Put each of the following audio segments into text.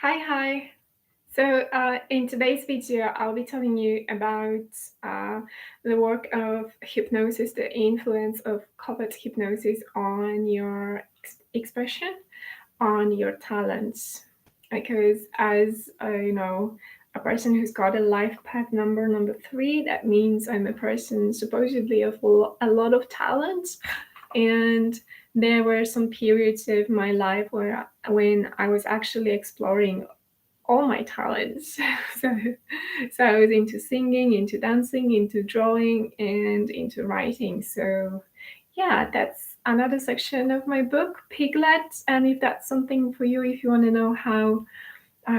Hi. In today's video, I'll be telling you about uh, the work of hypnosis, the influence of covert hypnosis on your expression, on your talents. Because as a person who's got a life path number three, that means I'm a person supposedly of a lot of talents, and there were some periods of my life when I was actually exploring all my talents. so, so I was into singing, into dancing, into drawing, and into writing. So, yeah, that's another section of my book, Piglet. And if that's something for you, if you want to know how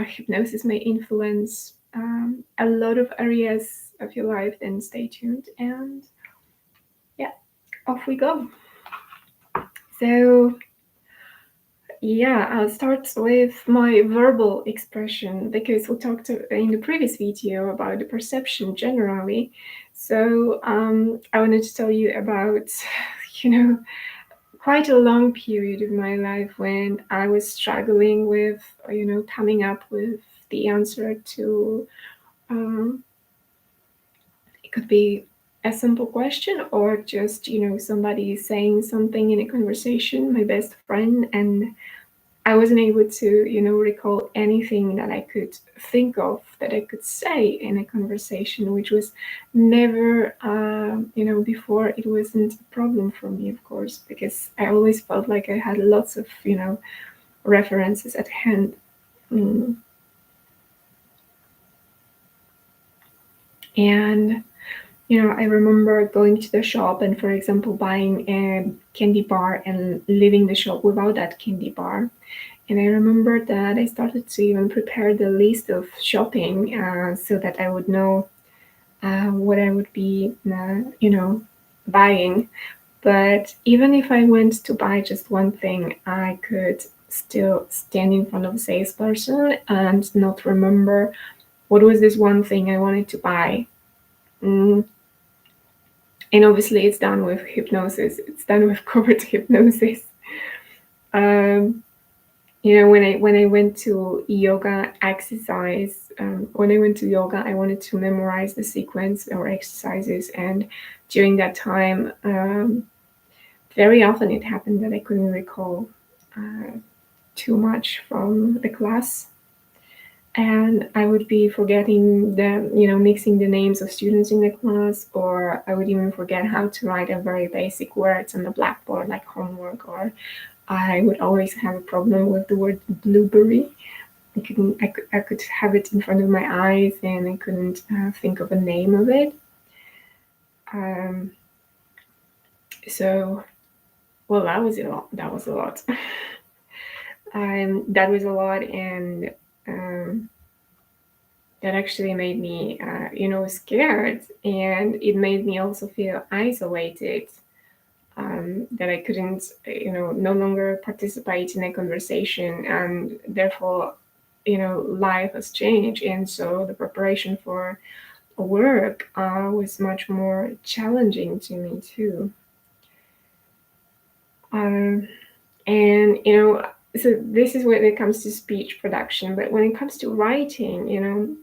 hypnosis may influence a lot of areas of your life, then stay tuned. And yeah, off we go. So, yeah, I'll start with my verbal expression because we talked in the previous video about the perception generally. So I wanted to tell you about, you know, quite a long period of my life when I was struggling with, coming up with the answer to, um, it could be a simple question or just, somebody saying something in a conversation, my best friend, and I wasn't able to, recall anything that I could think of that I could say in a conversation, which was never, before it wasn't a problem for me, of course, because I always felt like I had lots of, references at hand. Mm. And, I remember going to the shop and, for example, buying a candy bar and leaving the shop without that candy bar. And I remember that I started to even prepare the list of shopping so that I would know what I would be, buying. But even if I went to buy just one thing, I could still stand in front of a salesperson and not remember what was this one thing I wanted to buy. Mm. And obviously, it's done with hypnosis. It's done with covert hypnosis. Um, when I went to yoga exercise, when I went to yoga, I wanted to memorize the sequence or exercises, and during that time, very often it happened that I couldn't recall uh, too much from the class, and I would be forgetting mixing the names of students in the class, or I would even forget how to write a very basic words on the blackboard like homework, or I would always have a problem with the word blueberry. I could have it in front of my eyes and I couldn't think of a name of it. Um, so, well, that was a lot. That was a lot. That was a lot, and um, that actually made me, scared, and it made me also feel isolated. That I couldn't, no longer participate in a conversation, and therefore, life has changed, and so the preparation for work was much more challenging to me too. Um, and so this is when it comes to speech production, but when it comes to writing,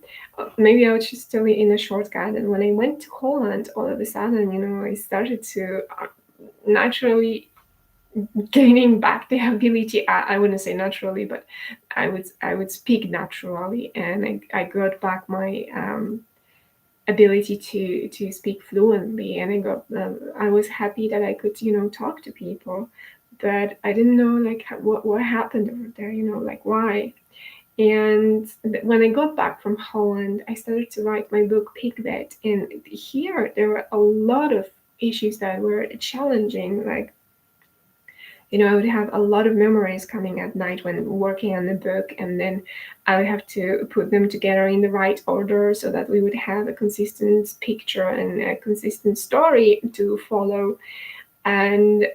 maybe I'll just tell you in a shortcut. And when I went to Holland, all of a sudden, I started to naturally gaining back the ability. I wouldn't say naturally, but I would speak naturally, and I got back my ability to speak fluently, and I was happy that I could talk to people, but I didn't know like what happened over there, like why. And when I got back from Holland, I started to write my book Piglet, and here there were a lot of issues that were challenging, like I would have a lot of memories coming at night when working on the book, and then I would have to put them together in the right order so that we would have a consistent picture and a consistent story to follow. And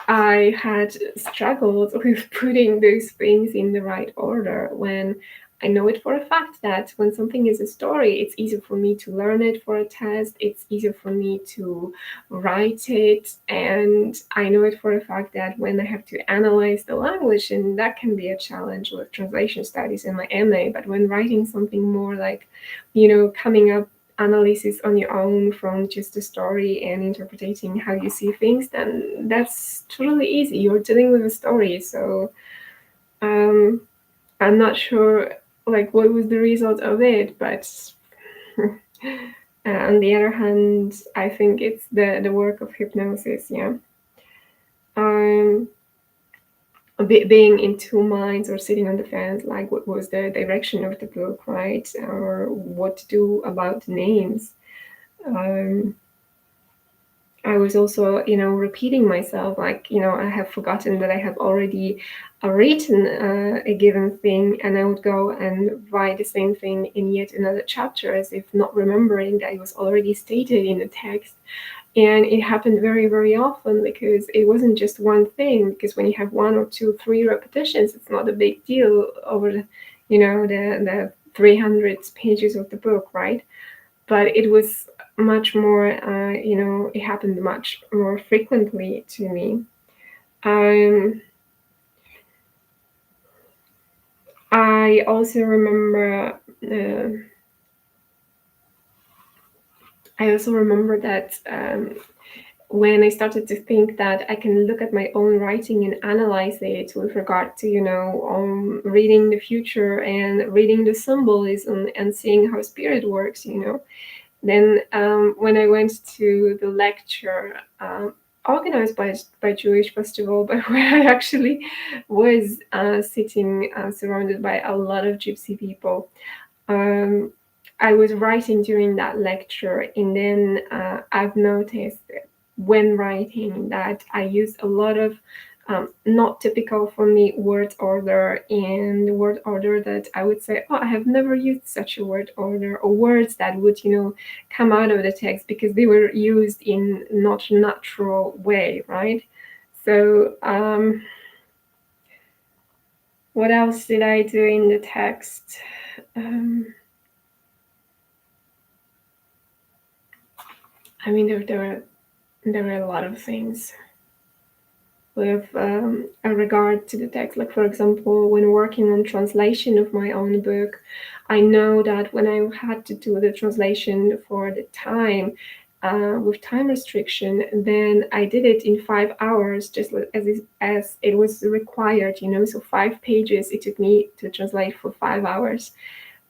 I had struggled with putting those things in the right order when I know it for a fact that when something is a story, it's easier for me to learn it for a test. It's easier for me to write it. And I know it for a fact that when I have to analyze the language, and that can be a challenge with translation studies in my MA, but when writing something more like, coming up analysis on your own from just a story and interpreting how you see things, then that's totally easy. You're dealing with a story. So um, I'm not sure like what was the result of it, but on the other hand, I think it's the work of hypnosis. Yeah. Um, being in two minds or sitting on the fence, like what was the direction of the book, right? Or what to do about the names. Um, I was also, repeating myself, like, I have forgotten that I have already written a given thing, and I would go and write the same thing in yet another chapter as if not remembering that it was already stated in the text. And it happened very, very often because it wasn't just one thing, because when you have one or two, three repetitions, it's not a big deal over the 300 pages of the book, right? But it was much more, it happened much more frequently to me. Um, I also remember, that when I started to think that I can look at my own writing and analyze it with regard to, reading the future and reading the symbolism and seeing how spirit works, Then when I went to the lecture organized by Jewish Festival, but where I actually was sitting surrounded by a lot of Gypsy people, um, I was writing during that lecture, and then I've noticed when writing that I use a lot of not typical for me word order, and word order that I would say, oh, I have never used such a word order, or words that would, come out of the text because they were used in not natural way, right? So what else did I do in the text? Um, I mean, there were a lot of things with a regard to the text. Like, for example, when working on translation of my own book, I know that when I had to do the translation for the time, with time restriction, then I did it in 5 hours, just as it was required, So 5 pages it took me to translate for 5 hours.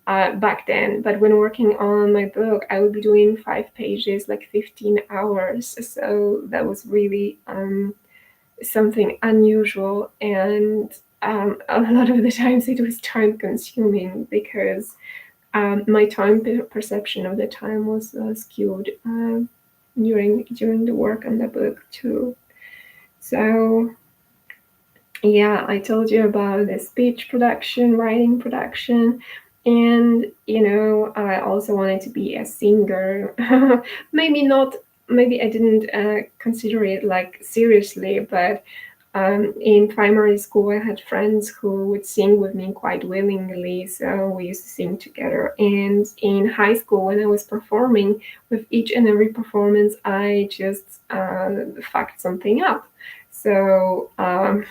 Back then, but when working on my book, I would be doing 5 pages, like 15 hours. So that was really something unusual, and a lot of the times it was time consuming because my time perception of the time was skewed during the work on the book too. So yeah, I told you about the speech production, writing production, and I also wanted to be a singer. Maybe not. Maybe I didn't consider it like seriously, but in primary school, I had friends who would sing with me quite willingly, so we used to sing together. And in high school, when I was performing, with each and every performance, I just fucked something up. So um,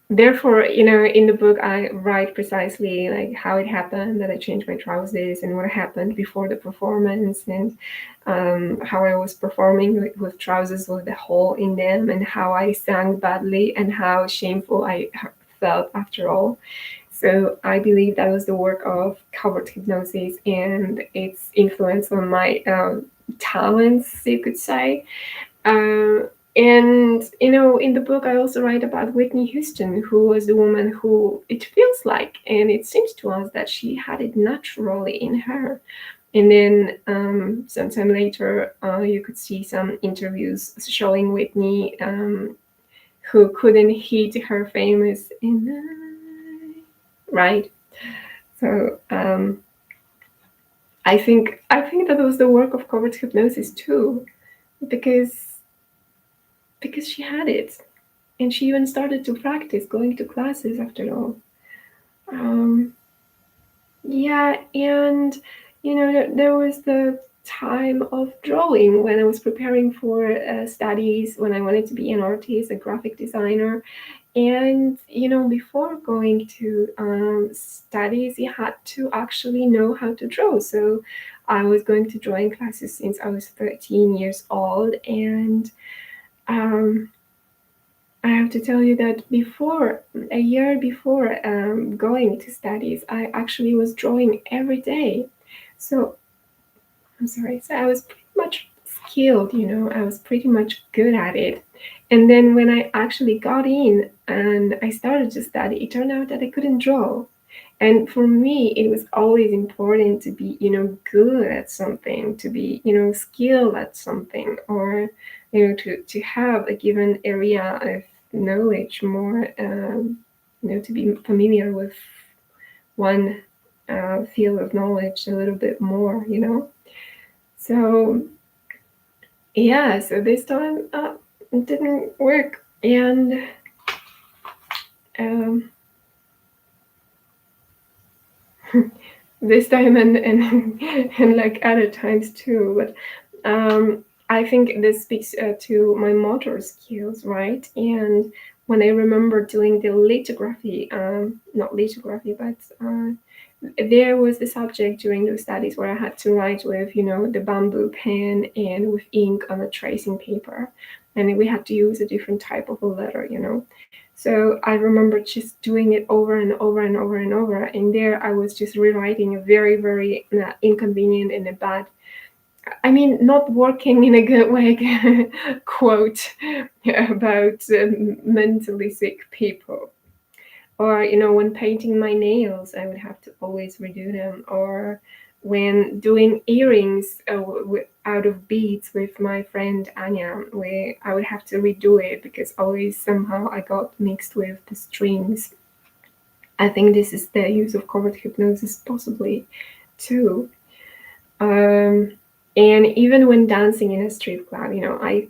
therefore, in the book, I write precisely like how it happened that I changed my trousers and what happened before the performance, and how I was performing with trousers with a hole in them, and how I sang badly and how shameful I felt after all. So I believe that was the work of covert hypnosis and its influence on my talents, you could say. And in the book, I also write about Whitney Houston, who was the woman who it feels like, and it seems to us that she had it naturally in her. And then sometime later, you could see some interviews showing Whitney, who couldn't hit her famous "In the Night," right? So I think that was the work of covert hypnosis too, because she had it. And she even started to practice going to classes after all. Um, yeah, and there was the time of drawing when I was preparing for studies, when I wanted to be an artist, a graphic designer. And before going to studies, you had to actually know how to draw. So I was going to drawing classes since I was 13 years old. And um, I have to tell you that a year before going to studies, I actually was drawing every day. So I'm sorry. So I was pretty much skilled, I was pretty much good at it. And then when I actually got in and I started to study, it turned out that I couldn't draw. And for me, it was always important to be, good at something, to be, skilled at something, or, to have a given area of knowledge more, to be familiar with one field of knowledge a little bit more, So yeah, so this time it didn't work, and um, this time and like other times too. But I think this speaks to my motor skills, right? And when I remember doing the lithography, not lithography, but there was the subject during those studies where I had to write with, the bamboo pen and with ink on a tracing paper. And we had to use a different type of a letter. So I remember just doing it over and over and over and over. And there I was just rewriting a very, very inconvenient and a bad, I mean, not working in a good way, quote about mentally sick people. Or, when painting my nails, I would have to always redo them. Or when doing earrings out of beads with my friend Anya, where I would have to redo it because always somehow I got mixed with the strings. I think this is the use of covert hypnosis, possibly too. Um, and even when dancing in a strip club, I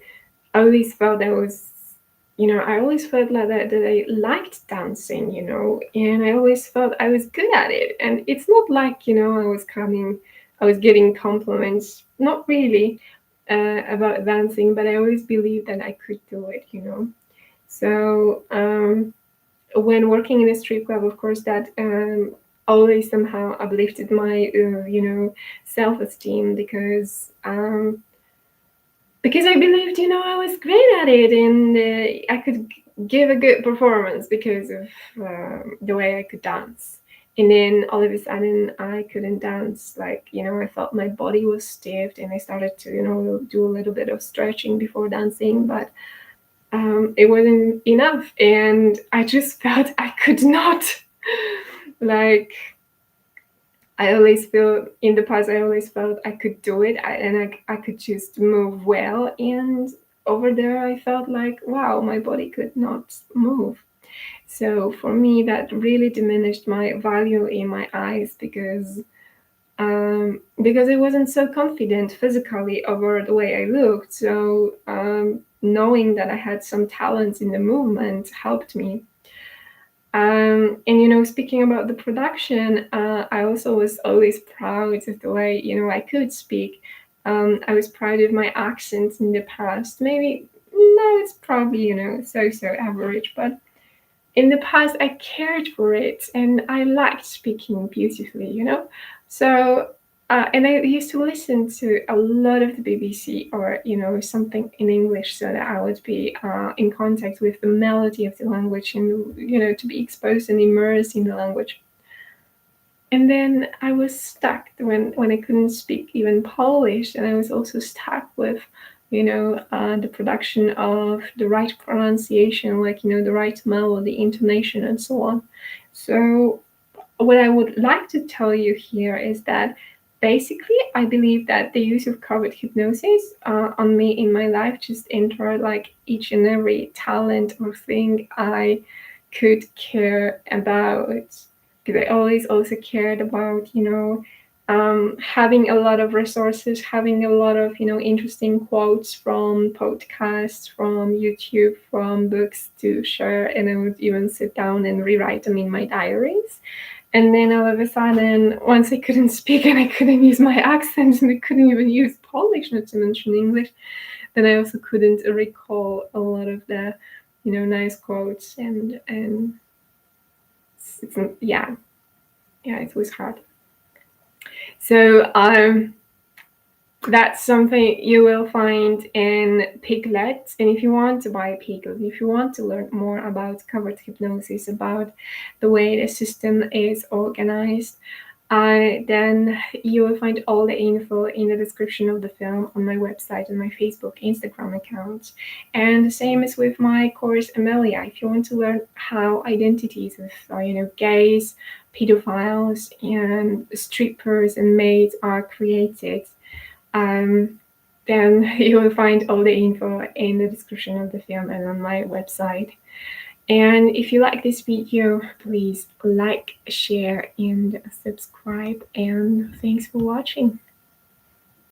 always felt that was, I always felt like that I liked dancing, and I always felt I was good at it. And it's not like, I was getting compliments, not really about dancing, but I always believed that I could do it. So when working in a strip club, of course, that always somehow uplifted my, self-esteem because I believed, I was great at it and I could give a good performance because of the way I could dance. And then all of a sudden, I couldn't dance. Like, I felt my body was stiff, and I started to, do a little bit of stretching before dancing, but it wasn't enough. And I just felt I could not. Like, I always feel in the past, I always felt I could do it and I could just move well. And over there, I felt like, wow, my body could not move. So for me, that really diminished my value in my eyes because I wasn't so confident physically over the way I looked. So knowing that I had some talents in the movement helped me. And speaking about the production, I also was always proud of the way I could speak. I was proud of my accents in the past. Maybe no, it's probably so average, but in the past I cared for it and I liked speaking beautifully. So and I used to listen to a lot of the BBC or something in English so that I would be in contact with the melody of the language and to be exposed and immersed in the language. And then I was stuck when I couldn't speak even Polish, and I was also stuck with the production of the right pronunciation, like the right melody, intonation, and so on. So what I would like to tell you here is that basically I believe that the use of covert hypnosis on me in my life just entered like each and every talent or thing I could care about, because I always also cared about having a lot of resources, having a lot of interesting quotes from podcasts, from YouTube, from books to share, and I would even sit down and rewrite them in my diaries. And then all of a sudden, once I couldn't speak and I couldn't use my accent and I couldn't even use Polish, not to mention English, then I also couldn't recall a lot of the nice quotes, and yeah, it was hard. So that's something you will find in Piglet. And if you want to buy a Piglet, if you want to learn more about covered hypnosis, about the way the system is organized, then you will find all the info in the description of the film on my website and my Facebook, Instagram account. And the same as with my course, Amelia. If you want to learn how identities of, gays, pedophiles, and strippers and maids are created, then you will find all the info in the description of the film and on my website. And if you like this video, please like, share, and subscribe. And thanks for watching.